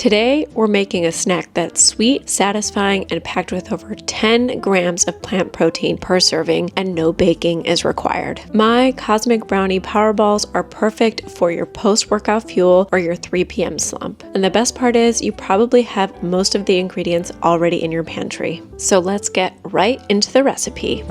Today, we're making a snack that's sweet, satisfying, and packed with over 10 grams of plant protein per serving, and no baking is required. My Cosmic Brownie Power Balls are perfect for your post-workout fuel or your 3 p.m. slump. And the best part is you probably have most of the ingredients already in your pantry. So let's get right into the recipe.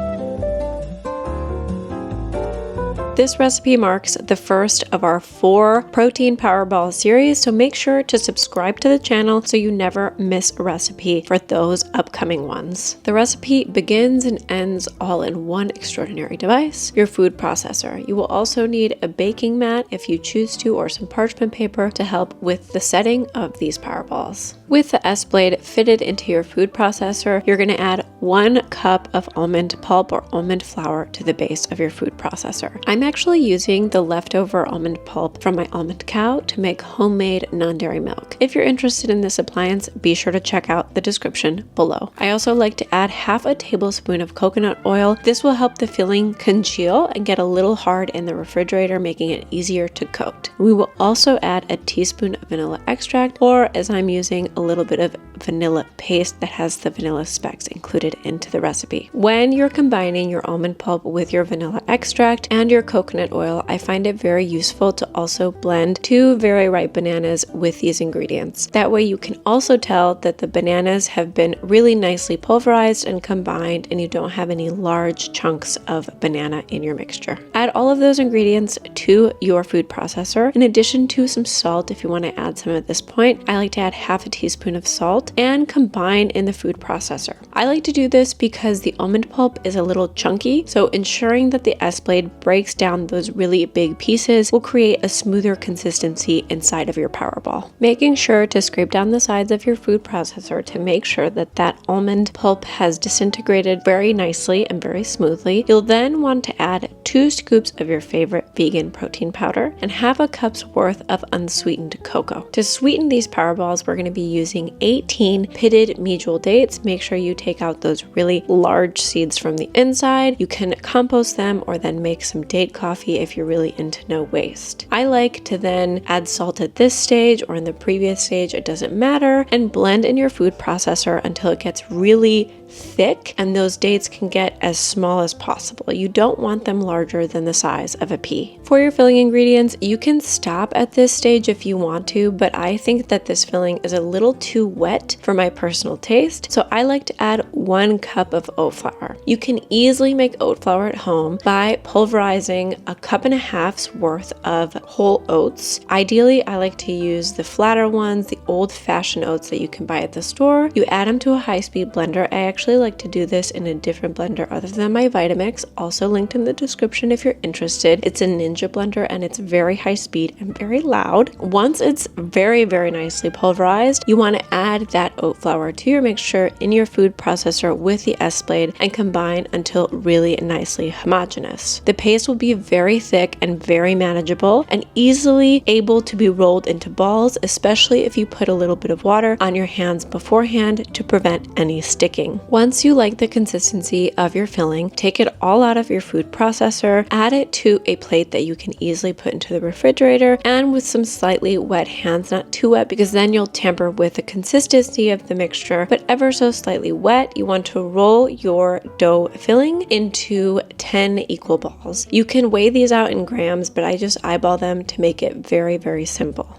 This recipe marks the first of our 4 protein Powerball series, so make sure to subscribe to the channel so you never miss a recipe for those upcoming ones. The recipe begins and ends all in one extraordinary device, your food processor. You will also need a baking mat if you choose to, or some parchment paper to help with the setting of these Powerballs. With the S-blade fitted into your food processor, you're going to add 1 cup of almond pulp or almond flour to the base of your food processor. I'm actually using the leftover almond pulp from my almond cow to make homemade non-dairy milk. If you're interested in this appliance, be sure to check out the description below. I also like to add half a tablespoon of coconut oil. This will help the filling congeal and get a little hard in the refrigerator, making it easier to coat. We will also add a teaspoon of vanilla extract, or as I'm using, a little bit of vanilla paste that has the vanilla specks included into the recipe. When you're combining your almond pulp with your vanilla extract and your coconut oil, I find it very useful to also blend 2 very ripe bananas with these ingredients. That way you can also tell that the bananas have been really nicely pulverized and combined, and you don't have any large chunks of banana in your mixture. Add all of those ingredients to your food processor, in addition to some salt if you want to add some at this point. I like to add half a teaspoon of salt and combine in the food processor. I like to do this because the almond pulp is a little chunky, so ensuring that the S-blade breaks down those really big pieces will create a smoother consistency inside of your Powerball. Making sure to scrape down the sides of your food processor to make sure that that almond pulp has disintegrated very nicely and very smoothly. You'll then want to add 2 scoops of your favorite vegan protein powder and half a cup's worth of unsweetened cocoa. To sweeten these Powerballs, we're going to be using 18 pitted medjool dates. Make sure you take out those really large seeds from the inside. You can compost them or then make some date coffee if you're really into no waste. I like to then add salt at this stage or in the previous stage, it doesn't matter, and blend in your food processor until it gets really thick and those dates can get as small as possible. You don't want them larger than the size of a pea. For your filling ingredients, you can stop at this stage if you want to, but I think that this filling is a little too wet for my personal taste, so I like to add 1 cup of oat flour. You can easily make oat flour at home by pulverizing 1.5 cups worth of whole oats. Ideally, I like to use the flatter ones, the old-fashioned oats that you can buy at the store. You add them to a high-speed blender. I actually like to do this in a different blender other than my Vitamix, also linked in the description if you're interested. It's a Ninja blender and it's very high speed and very loud. Once it's very, very nicely pulverized, you want to add that oat flour to your mixture in your food processor with the S-blade and combine until really nicely homogeneous. The paste will be very thick and very manageable and easily able to be rolled into balls, especially if you put a little bit of water on your hands beforehand to prevent any sticking. Once you like the consistency of your filling, take it all out of your food processor, add it to a plate that you can easily put into the refrigerator, and with some slightly wet hands, not too wet because then you'll tamper with the consistency of the mixture, but ever so slightly wet, you want to roll your dough filling into 10 equal balls. You can weigh these out in grams, but I just eyeball them to make it very, very simple.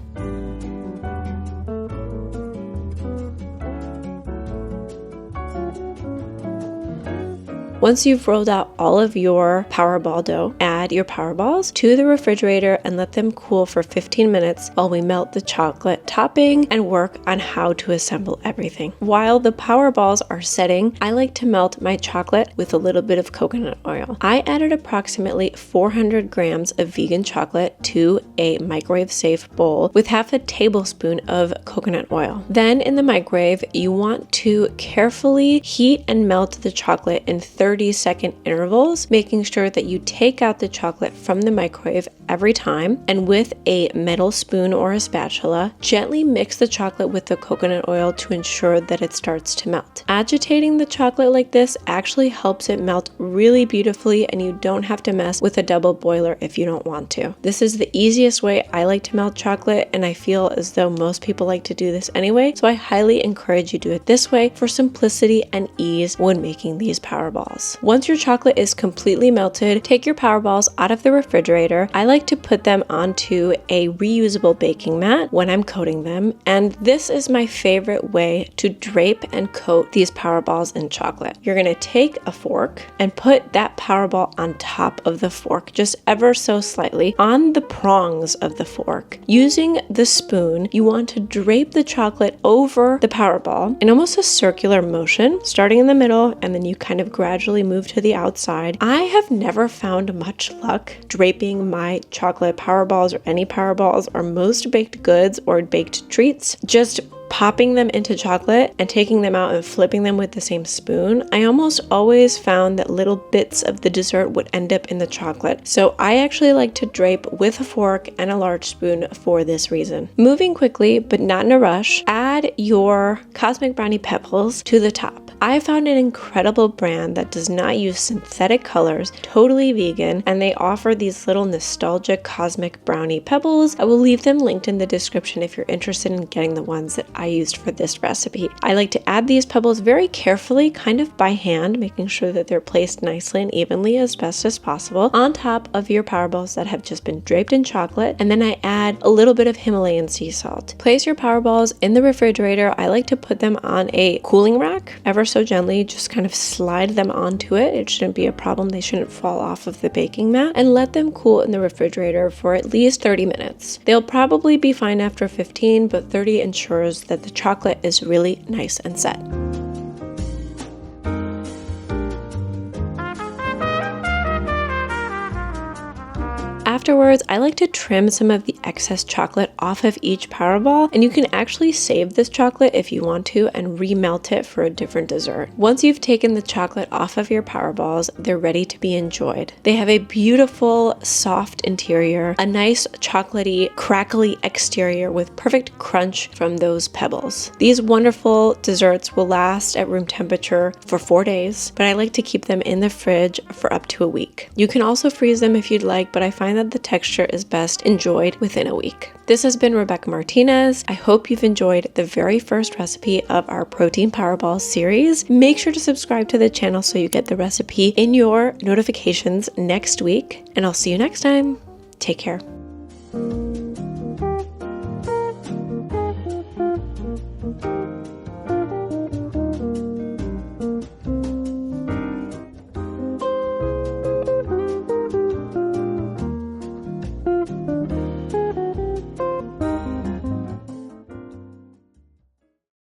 Once you've rolled out all of your Powerball dough, add your Powerballs to the refrigerator and let them cool for 15 minutes while we melt the chocolate topping and work on how to assemble everything. While the Powerballs are setting, I like to melt my chocolate with a little bit of coconut oil. I added approximately 400 grams of vegan chocolate to a microwave-safe bowl with half a tablespoon of coconut oil. Then in the microwave, you want to carefully heat and melt the chocolate in 30-second intervals, making sure that you take out the chocolate from the microwave every time, and with a metal spoon or a spatula, gently mix the chocolate with the coconut oil to ensure that it starts to melt. Agitating the chocolate like this actually helps it melt really beautifully, and you don't have to mess with a double boiler if you don't want to. This is the easiest way I like to melt chocolate, and I feel as though most people like to do this anyway, so I highly encourage you to do it this way for simplicity and ease when making these power balls. Once your chocolate is completely melted, take your power balls out of the refrigerator. I like to put them onto a reusable baking mat when I'm coating them, and this is my favorite way to drape and coat these power balls in chocolate. You're going to take a fork and put that power ball on top of the fork, just ever so slightly on the prongs of the fork. Using the spoon, you want to drape the chocolate over the power ball in almost a circular motion, starting in the middle, and then you kind of gradually move to the outside. I have never found much luck draping my chocolate power balls or any power balls or most baked goods or baked treats. Just popping them into chocolate and taking them out and flipping them with the same spoon. I almost always found that little bits of the dessert would end up in the chocolate. So I actually like to drape with a fork and a large spoon for this reason. Moving quickly, but not in a rush, add your Cosmic Brownie Pebbles to the top. I found an incredible brand that does not use synthetic colors, totally vegan, and they offer these little nostalgic Cosmic Brownie Pebbles. I will leave them linked in the description if you're interested in getting the ones that I used for this recipe. I like to add these pebbles very carefully, kind of by hand, making sure that they're placed nicely and evenly as best as possible on top of your power balls that have just been draped in chocolate, and then I add a little bit of Himalayan sea salt. Place your power balls in the refrigerator. I like to put them on a cooling rack, ever so gently, just kind of slide them onto it. It shouldn't be a problem. They shouldn't fall off of the baking mat, and let them cool in the refrigerator for at least 30 minutes. They'll probably be fine after 15, but 30 ensures that the chocolate is really nice and set. Afterwards, I like to trim some of the excess chocolate off of each power ball, and you can actually save this chocolate if you want to and remelt it for a different dessert. Once you've taken the chocolate off of your power balls, they're ready to be enjoyed. They have a beautiful, soft interior, a nice chocolatey, crackly exterior with perfect crunch from those pebbles. These wonderful desserts will last at room temperature for 4 days, but I like to keep them in the fridge for up to a week. You can also freeze them if you'd like, but I find that the texture is best enjoyed within a week. This has been Rebecca Martinez. I hope you've enjoyed the very first recipe of our Protein Powerball series. Make sure to subscribe to the channel so you get the recipe in your notifications next week, and I'll see you next time. Take care.